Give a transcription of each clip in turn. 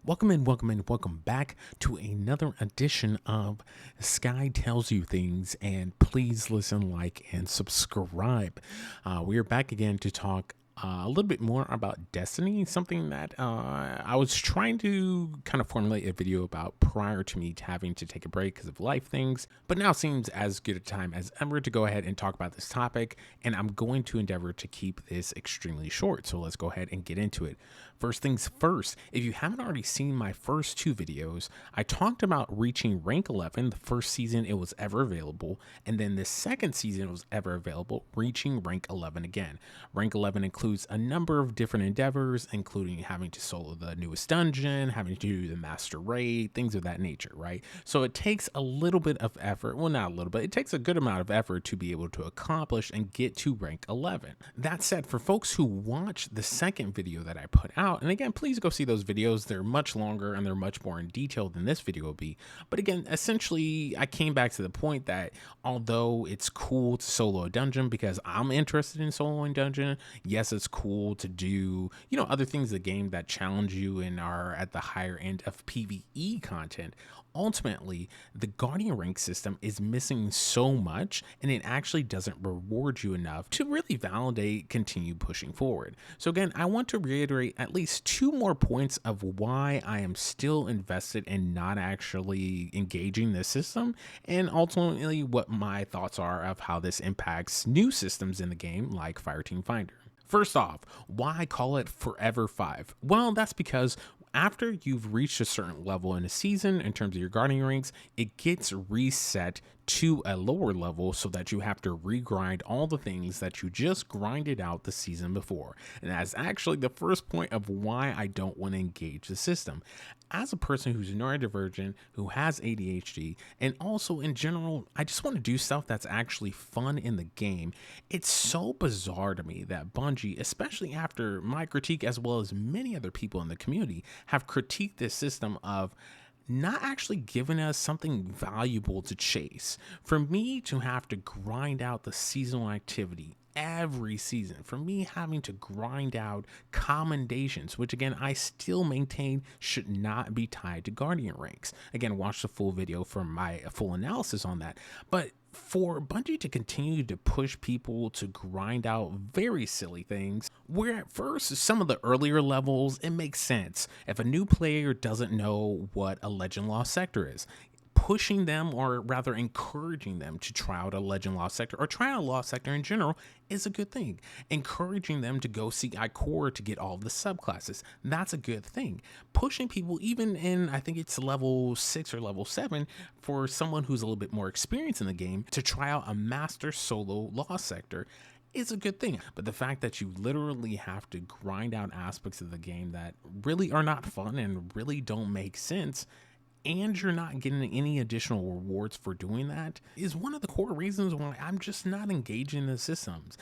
Welcome back to another edition of Sky Tells You Things, and please listen, like, and subscribe. We are back again to talk a little bit more about Destiny, something that I was trying to kind of formulate a video about prior to me having to take a break because of life things, but now seems as good a time as ever to go ahead and talk about this topic, and I'm going to endeavor to keep this extremely short, so let's go ahead and get into it. First things first, if you haven't already seen my first two videos, I talked about reaching rank 11 the first season it was ever available, and then the second season it was ever available, reaching rank 11 again. Rank 11 includes a number of different endeavors, including having to solo the newest dungeon, having to do the master raid, things of that nature, right? So it takes a little bit of effort, well, not a little bit, it takes a good amount of effort to be able to accomplish and get to rank 11. That said, for folks who watch the second video that I put out, and again, please go see those videos. They're much longer and they're much more in detail than this video will be. But again, essentially, I came back to the point that although it's cool to solo a dungeon because I'm interested in soloing dungeon, yes, it's cool to do, other things in the game that challenge you and are at the higher end of PvE content. Ultimately, the Guardian rank system is missing so much, and it actually doesn't reward you enough to really validate continue pushing forward. So again, I want to reiterate at least two more points of why I am still invested in not actually engaging this system, and ultimately what my thoughts are of how this impacts new systems in the game like Fireteam Finder. First off, why call it Forever 5? Well, that's because after you've reached a certain level in a season in terms of your Guardian ranks, it gets reset to a lower level so that you have to regrind all the things that you just grinded out the season before. And that's actually the first point of why I don't want to engage the system. As a person who's neurodivergent, who has ADHD, and also in general, I just want to do stuff that's actually fun in the game. It's so bizarre to me that Bungie, especially after my critique as well as many other people in the community, have critiqued this system of not actually giving us something valuable to chase. For me to have to grind out the seasonal activity every season, for me having to grind out commendations, which again I still maintain should not be tied to Guardian ranks. Again, watch the full video for my full analysis on that. But for Bungie to continue to push people to grind out very silly things, where at first some of the earlier levels it makes sense if a new player doesn't know what a Legend Lost sector is, pushing them, or rather encouraging them, to try out a Legend Lost sector or try out a Lost sector in general is a good thing. Encouraging them to go see Core to get all of the subclasses, that's a good thing. Pushing people even in, I think it's level 6 or level 7, for someone who's a little bit more experienced in the game to try out a master solo Lost sector is a good thing. But the fact that you literally have to grind out aspects of the game that really are not fun and really don't make sense, and you're not getting any additional rewards for doing that, is one of the core reasons why I'm just not engaging in the systems.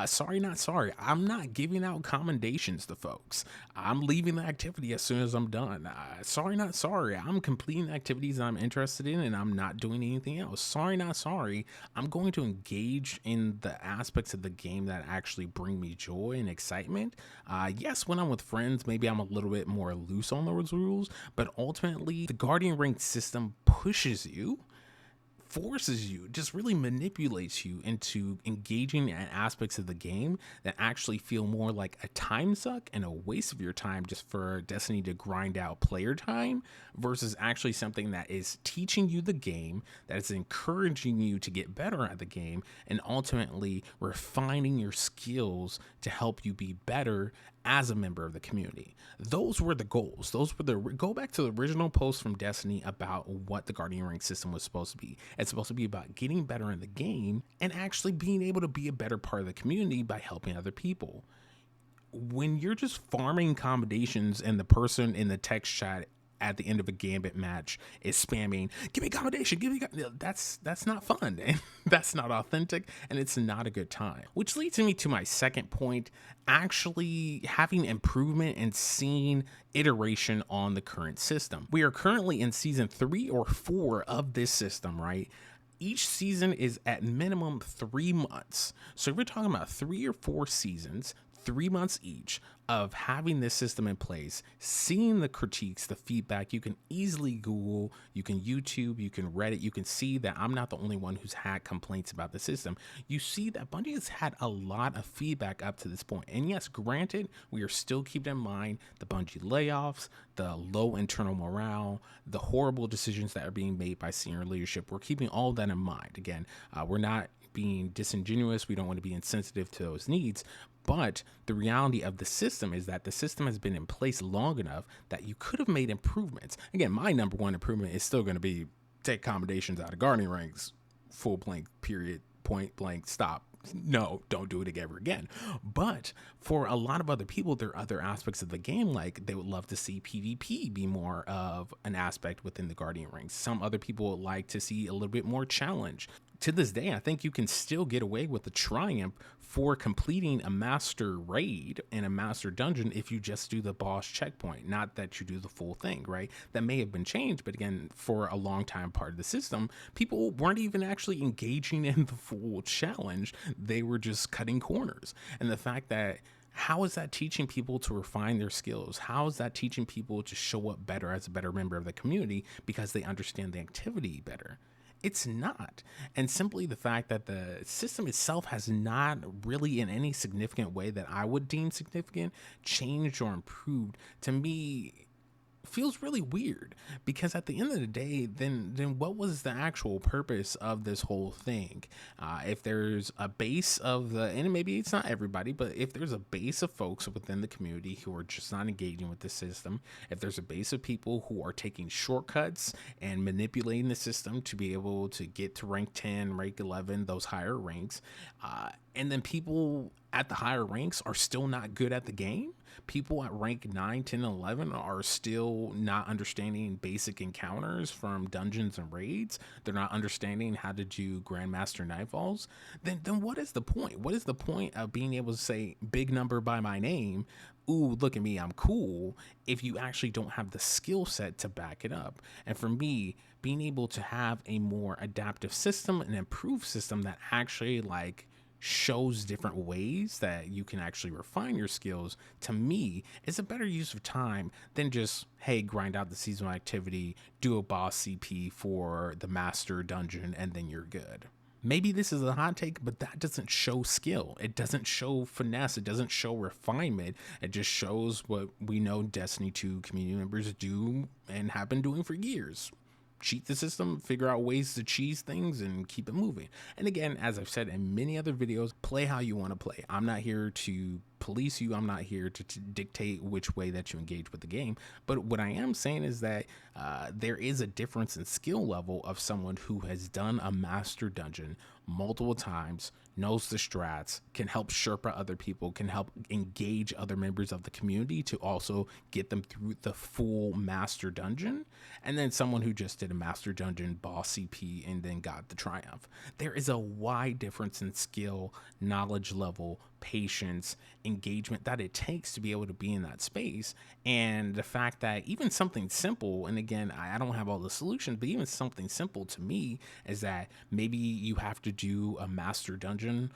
Sorry, not sorry. I'm not giving out commendations to folks. I'm leaving the activity as soon as I'm done. Sorry, not sorry. I'm completing activities I'm interested in and I'm not doing anything else. Sorry, not sorry. I'm going to engage in the aspects of the game that actually bring me joy and excitement. Yes, when I'm with friends, maybe I'm a little bit more loose on those rules, but ultimately the Guardian ranked system pushes you, forces you, just really manipulates you into engaging in aspects of the game that actually feel more like a time suck and a waste of your time just for Destiny to grind out player time, versus actually something that is teaching you the game, that is encouraging you to get better at the game, and ultimately refining your skills to help you be better as a member of the community. Those were the goals. Those were go back to the original post from Destiny about what the Guardian rank system was supposed to be. It's supposed to be about getting better in the game and actually being able to be a better part of the community by helping other people. When you're just farming commendations and the person in the text chat at the end of a Gambit match is spamming, give me accommodation, that's not fun, and that's not authentic, and it's not a good time. Which leads me to my second point, actually having improvement and seeing iteration on the current system. We are currently in season 3 or 4 of this system, right? Each season is at minimum 3 months. So if we're talking about 3 or 4 seasons, 3 months each of having this system in place, seeing the critiques, the feedback. You can easily Google, you can YouTube, you can Reddit, you can see that I'm not the only one who's had complaints about the system. You see that Bungie has had a lot of feedback up to this point. And yes, granted, we are still keeping in mind the Bungie layoffs, the low internal morale, the horrible decisions that are being made by senior leadership. We're keeping all that in mind. Again, we're not being disingenuous. We don't want to be insensitive to those needs. But the reality of the system is that the system has been in place long enough that you could have made improvements. Again, my number one improvement is still going to be take accommodations out of guarding ranks, full blank, period, point blank, stop. No, don't do it ever again. But for a lot of other people, there are other aspects of the game, like they would love to see PvP be more of an aspect within the guardian ranks. Some other people would like to see a little bit more challenge. To this day, I think you can still get away with the triumph for completing a master raid and a master dungeon if you just do the boss checkpoint, not that you do the full thing, right? That may have been changed, but again, for a long time part of the system, people weren't even actually engaging in the full challenge. They were just cutting corners. And the fact that how is that teaching people to refine their skills? How is that teaching people to show up better as a better member of the community because they understand the activity better? It's not. And simply the fact that the system itself has not really in any significant way that I would deem significant changed or improved, to me, feels really weird, because at the end of the day, then what was the actual purpose of this whole thing? If there's a base of the, and maybe it's not everybody, but if there's a base of folks within the community who are just not engaging with the system, if there's a base of people who are taking shortcuts and manipulating the system to be able to get to rank 10, rank 11, those higher ranks, and then people at the higher ranks are still not good at the game, people at rank 9, 10, 11 are still not understanding basic encounters from dungeons and raids, they're not understanding how to do Grandmaster Nightfalls, then what is the point? What is the point of being able to say big number by my name, ooh, look at me, I'm cool, if you actually don't have the skill set to back it up? And for me, being able to have a more adaptive system, an improved system that actually like shows different ways that you can actually refine your skills, to me is a better use of time than just, hey, grind out the seasonal activity, do a boss CP for the master dungeon, and then you're good. Maybe this is a hot take, but that doesn't show skill. It doesn't show finesse. It doesn't show refinement. It just shows what we know Destiny 2 community members do and have been doing for years. Cheat the system, figure out ways to cheese things, and keep it moving. And again, as I've said in many other videos, play how you want to play. I'm not here to police you. I'm not here to dictate which way that you engage with the game. But what I am saying is that there is a difference in skill level of someone who has done a master dungeon multiple times, knows the strats, can help Sherpa other people, can help engage other members of the community to also get them through the full master dungeon, and then someone who just did a master dungeon boss CP and then got the triumph. There is a wide difference in skill, knowledge level, patience, engagement that it takes to be able to be in that space. And the fact that even something simple, and again, I don't have all the solutions, but even something simple to me is that maybe you have to do a master dungeon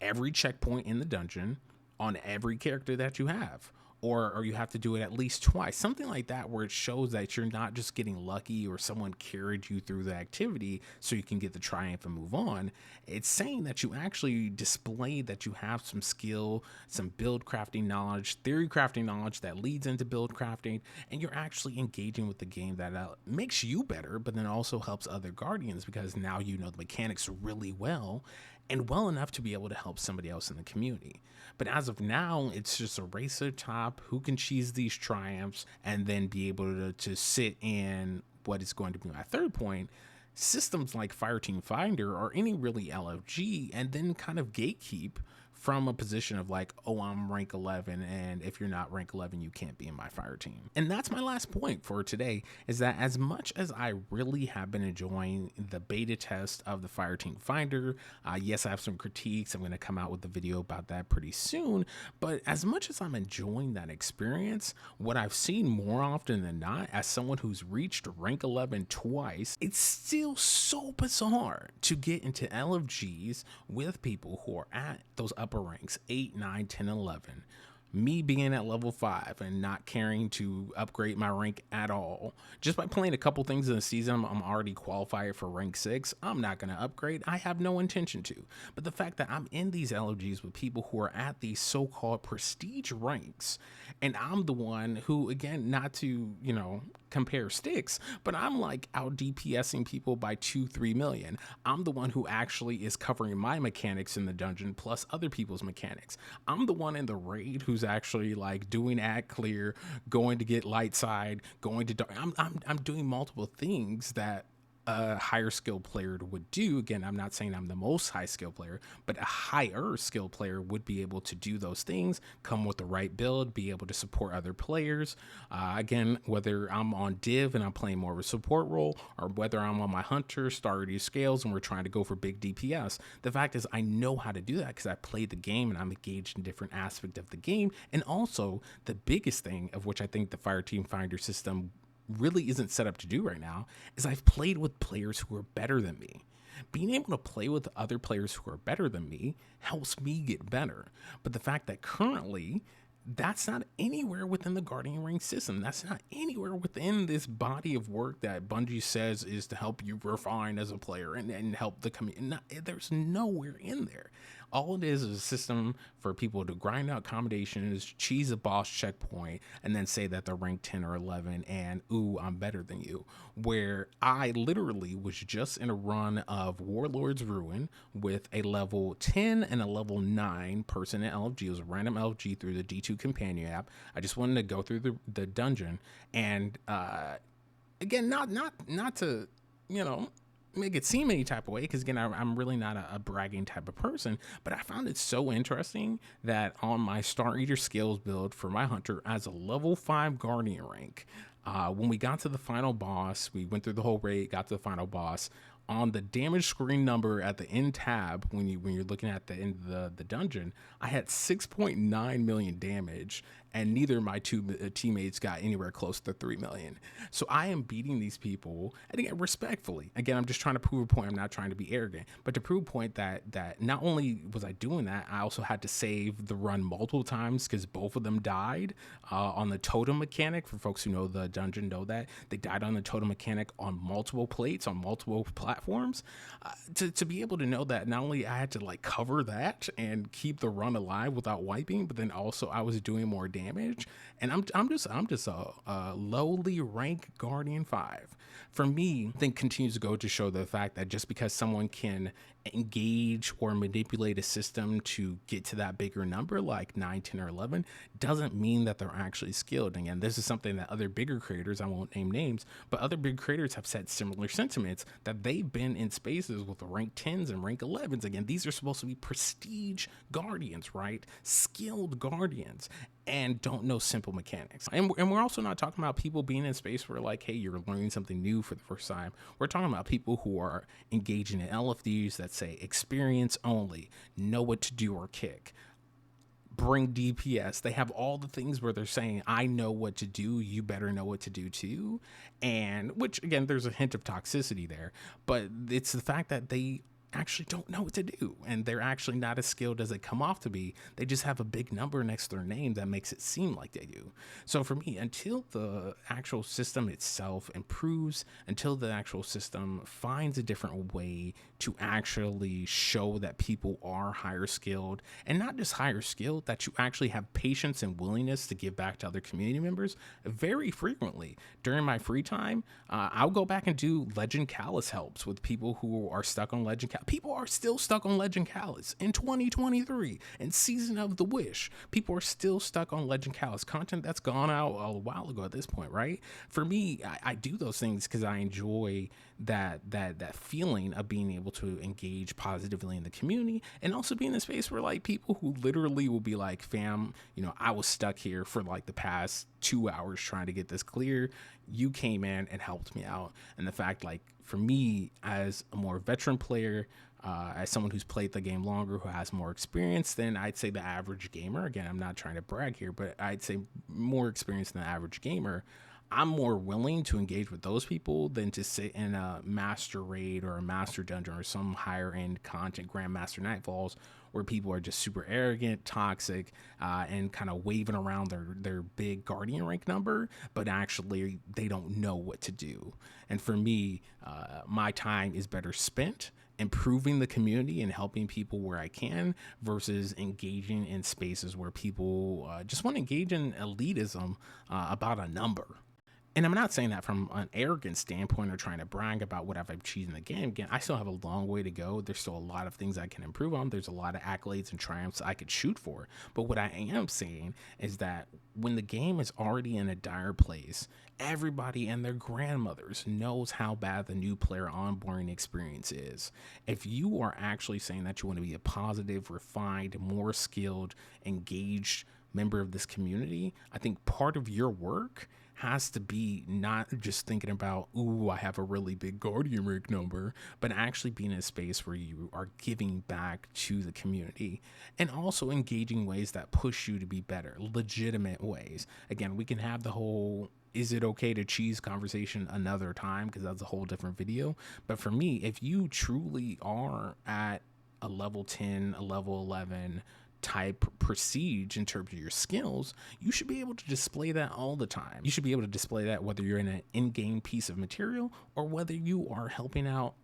every checkpoint in the dungeon on every character that you have, or you have to do it at least twice, something like that, where it shows that you're not just getting lucky or someone carried you through the activity so you can get the triumph and move on. It's saying that you actually display that you have some skill, some build crafting knowledge, theory crafting knowledge that leads into build crafting, and you're actually engaging with the game that makes you better, but then also helps other guardians because now you know the mechanics really well, and well enough to be able to help somebody else in the community. But as of now, it's just a race to the top, who can cheese these triumphs and then be able to sit in what is going to be my third point. Systems like Fireteam Finder or any really LFG, and then kind of gatekeep from a position of like, oh, I'm rank 11, and if you're not rank 11, you can't be in my fire team. And that's my last point for today, is that as much as I really have been enjoying the beta test of the Fireteam Finder, yes, I have some critiques. I'm going to come out with a video about that pretty soon, but as much as I'm enjoying that experience, what I've seen more often than not, as someone who's reached rank 11 twice, it's still so bizarre to get into LFGs with people who are at those upper upper ranks, 8, 9, 10, 11. Me being at level 5 and not caring to upgrade my rank at all. Just by playing a couple things in the season, I'm already qualified for rank 6. I'm not going to upgrade. I have no intention to. But the fact that I'm in these LFGs with people who are at these so-called prestige ranks, and I'm the one who, again, not to, compare sticks, but I'm like out DPSing people by 2-3 million. I'm the one who actually is covering my mechanics in the dungeon plus other people's mechanics. I'm the one in the raid who's actually like doing ad clear, going to get light side, going to dark. I'm doing multiple things that a higher skill player would do. Again, I'm not saying I'm the most high skill player, but a higher skill player would be able to do those things, come with the right build, be able to support other players. Again, whether I'm on div and I'm playing more of a support role, or whether I'm on my hunter, starry scales, and we're trying to go for big DPS, the fact is I know how to do that because I played the game and I'm engaged in different aspects of the game. And also the biggest thing of which I think the Fireteam Finder system really isn't set up to do right now is I've played with players who are better than me. Being able to play with other players who are better than me helps me get better. But the fact that currently that's not anywhere within the Guardian Ring system. That's not anywhere within this body of work that Bungie says is to help you refine as a player and help the community. There's nowhere in there. All it is a system for people to grind out accommodations, cheese a boss checkpoint, and then say that they're ranked 10 or 11 and, ooh, I'm better than you. Where I literally was just in a run of Warlord's Ruin with a level 10 and a level 9 person in LFG. It was a random LFG through the D2 companion app. I just wanted to go through the dungeon. And again, not to, make it seem any type of way, because again, I'm really not a bragging type of person, but I found it so interesting that on my Star Eater skills build for my hunter as a level 5 Guardian rank, when we got to the final boss, we went through the whole raid, got to the final boss. On the damage screen number at the end tab, when you're looking at the end of the dungeon, I had 6.9 million damage, and neither of my two teammates got anywhere close to 3 million. So I am beating these people, and again, respectfully. Again, I'm just trying to prove a point. I'm not trying to be arrogant, but to prove a point that not only was I doing that, I also had to save the run multiple times because both of them died on the totem mechanic. For folks who know the dungeon know that they died on the totem mechanic on multiple plates, on multiple platforms. To be able to know that not only I had to like cover that and keep the run alive without wiping, but then also I was doing more damage. And I'm just a lowly rank Guardian 5. For me, I think continues to go to show the fact that just because someone can engage or manipulate a system to get to that bigger number like 9, 10, or 11 doesn't mean that they're actually skilled. Again, this is something that other bigger creators, I won't name names, but other big creators have said similar sentiments, that they've been in spaces with rank 10s and rank 11s. Again, these are supposed to be prestige guardians, right? Skilled guardians, and don't know simple mechanics. And we're also not talking about people being in space where like, hey, you're learning something new for the first time. We're talking about people who are engaging in LFDs that say experience only, know what to do or kick, bring DPS. They have all the things where they're saying, I know what to do, you better know what to do too. And which, again, there's a hint of toxicity there, but it's the fact that they actually don't know what to do, and they're actually not as skilled as they come off to be. They just have a big number next to their name that makes it seem like they do. So for me, until the actual system itself improves, until the actual system finds a different way to actually show that people are higher skilled, and not just higher skilled, that you actually have patience and willingness to give back to other community members. Very frequently during my free time, I'll go back and do Legend Callus helps with people who are stuck on Legend Callus. People are still stuck on Legend Callus in 2023 and Season of the Wish. People are still stuck on Legend Callus content that's gone out a while ago at this point, right? For me, I do those things because I enjoy that feeling of being able to engage positively in the community, and also be in a space where like people who literally will be like, fam, I was stuck here for like the past 2 hours trying to get this clear. You came in and helped me out. And the fact, like, for me as a more veteran player, as someone who's played the game longer, who has more experience than I'd say the average gamer, again, I'm not trying to brag here, but I'd say more experience than the average gamer, I'm more willing to engage with those people than to sit in a master raid or a master dungeon or some higher end content, Grandmaster Nightfalls, where people are just super arrogant, toxic, and kind of waving around their big guardian rank number, but actually they don't know what to do. And for me, my time is better spent improving the community and helping people where I can versus engaging in spaces where people just want to engage in elitism about a number. And I'm not saying that from an arrogant standpoint or trying to brag about what I've achieved in the game. Again, I still have a long way to go. There's still a lot of things I can improve on. There's a lot of accolades and triumphs I could shoot for. But what I am saying is that when the game is already in a dire place, everybody and their grandmothers knows how bad the new player onboarding experience is. If you are actually saying that you want to be a positive, refined, more skilled, engaged member of this community, I think part of your work has to be not just thinking about, ooh, I have a really big guardian rank number, but actually being in a space where you are giving back to the community and also engaging ways that push you to be better, legitimate ways. Again, we can have the whole is it okay to cheese conversation another time, because that's a whole different video. But for me, if you truly are at a level 10, a level 11 type prestige in terms of your skills, you should be able to display that all the time. You should be able to display that whether you're in an in-game piece of material or whether you are helping out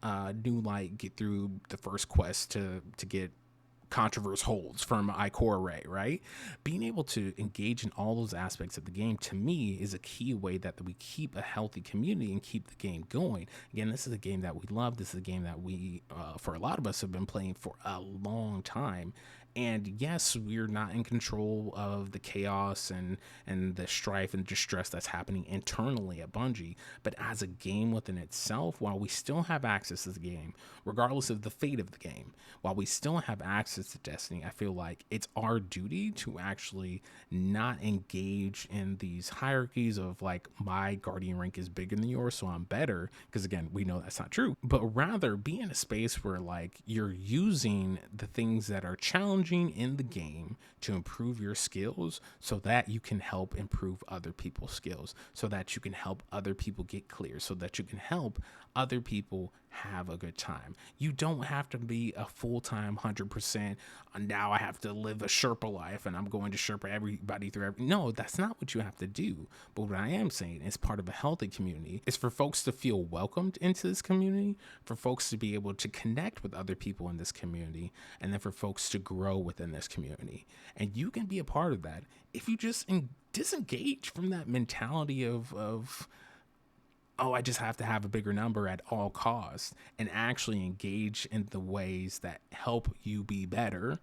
new light get through the first quest to get controverse holds from Ikora Ray, right? Being able to engage in all those aspects of the game, to me, is a key way that we keep a healthy community and keep the game going. Again, this is a game that we love. This is a game that we, for a lot of us, have been playing for a long time. And yes, we're not in control of the chaos and the strife and distress that's happening internally at Bungie. But as a game within itself, while we still have access to the game, regardless of the fate of the game, while we still have access to Destiny, I feel like it's our duty to actually not engage in these hierarchies of like, my guardian rank is bigger than yours, so I'm better. Because again, we know that's not true. But rather be in a space where like you're using the things that are challenging in the game to improve your skills so that you can help improve other people's skills, so that you can help other people get clear, so that you can help other people have a good time. You don't have to be a full-time 100%. Now I have to live a Sherpa life and I'm going to Sherpa everybody through no, that's not what you have to do. But what I am saying is part of a healthy community is for folks to feel welcomed into this community, for folks to be able to connect with other people in this community, and then for folks to grow within this community. And you can be a part of that if you just disengage from that mentality of oh, I just have to have a bigger number at all costs, and actually engage in the ways that help you be better,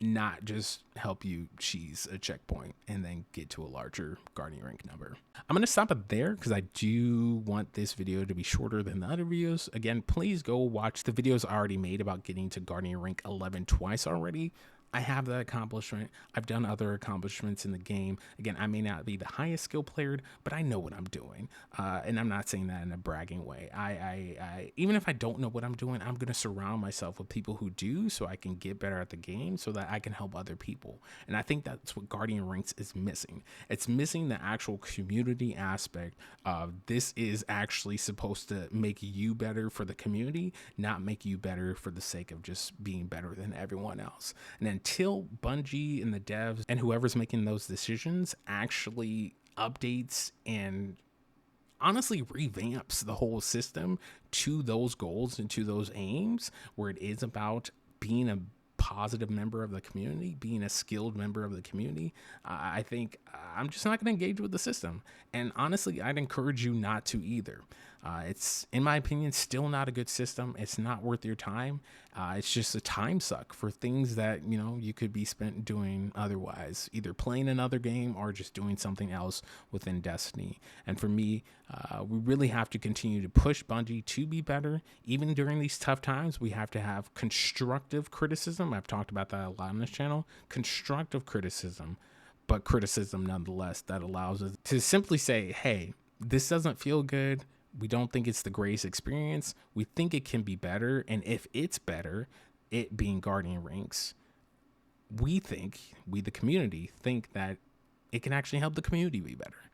not just help you cheese a checkpoint and then get to a larger guardian rank number. I'm going to stop it there because I do want this video to be shorter than the other videos. Again, please go watch the videos I already made about getting to guardian rank 11 twice already. I have that accomplishment. I've done other accomplishments in the game. Again, I may not be the highest skill player, but I know what I'm doing. And I'm not saying that in a bragging way. I even if I don't know what I'm doing, I'm going to surround myself with people who do, so I can get better at the game, so that I can help other people. And I think that's what Guardian Ranks is missing. It's missing the actual community aspect of this is actually supposed to make you better for the community, not make you better for the sake of just being better than everyone else. And until Bungie and the devs and whoever's making those decisions actually updates and honestly revamps the whole system to those goals and to those aims, where it is about being a positive member of the community, being a skilled member of the community, I think I'm just not going to engage with the system. And honestly, I'd encourage you not to either. It's, in my opinion, still not a good system. It's not worth your time. It's just a time suck for things that, you know, you could be spent doing otherwise, either playing another game or just doing something else within Destiny. And for me, we really have to continue to push Bungie to be better. Even during these tough times, we have to have constructive criticism. I've talked about that a lot on this channel. Constructive criticism, but criticism nonetheless, that allows us to simply say, hey, this doesn't feel good. We don't think it's the greatest experience. We think it can be better. And if it's better, it being Guardian Ranks, we, the community, think that it can actually help the community be better.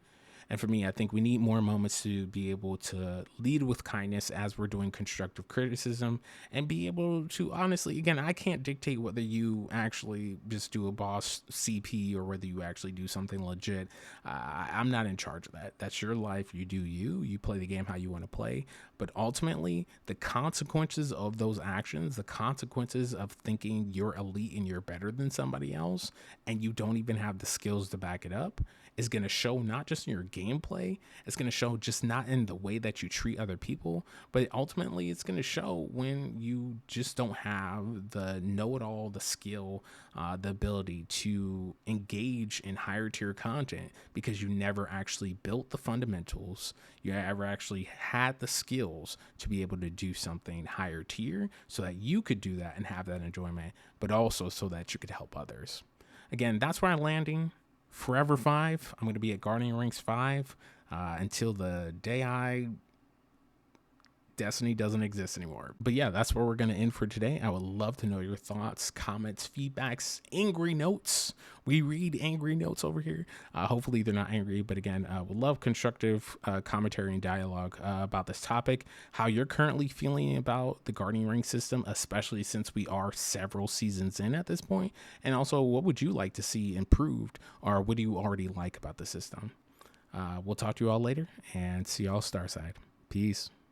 And for me, I think we need more moments to be able to lead with kindness as we're doing constructive criticism, and be able to honestly, again, I can't dictate whether you actually just do a boss CP or whether you actually do something legit. I'm not in charge of that. That's your life. You do you. You play the game how you want to play. But ultimately, the consequences of those actions, the consequences of thinking you're elite and you're better than somebody else, and you don't even have the skills to back it up, is going to show not just in your gameplay, it's going to show just not in the way that you treat other people, but ultimately it's going to show when you just don't have the know-it-all, the skill, the ability to engage in higher tier content because you never actually built the fundamentals, you ever actually had the skills to be able to do something higher tier so that you could do that and have that enjoyment, but also so that you could help others. Again, that's where I'm landing. Forever 5. I'm going to be at Guardian Ranks 5 until the day Destiny doesn't exist anymore. But yeah, that's where we're going to end for today. I would love to know your thoughts, comments, feedbacks, angry notes. We read angry notes over here. Hopefully they're not angry, but again, would love constructive commentary and dialogue about this topic, how you're currently feeling about the Guardian Ring system, especially since we are several seasons in at this point, and also what would you like to see improved, or what do you already like about the system? We'll talk to you all later, and see y'all Starside. Peace.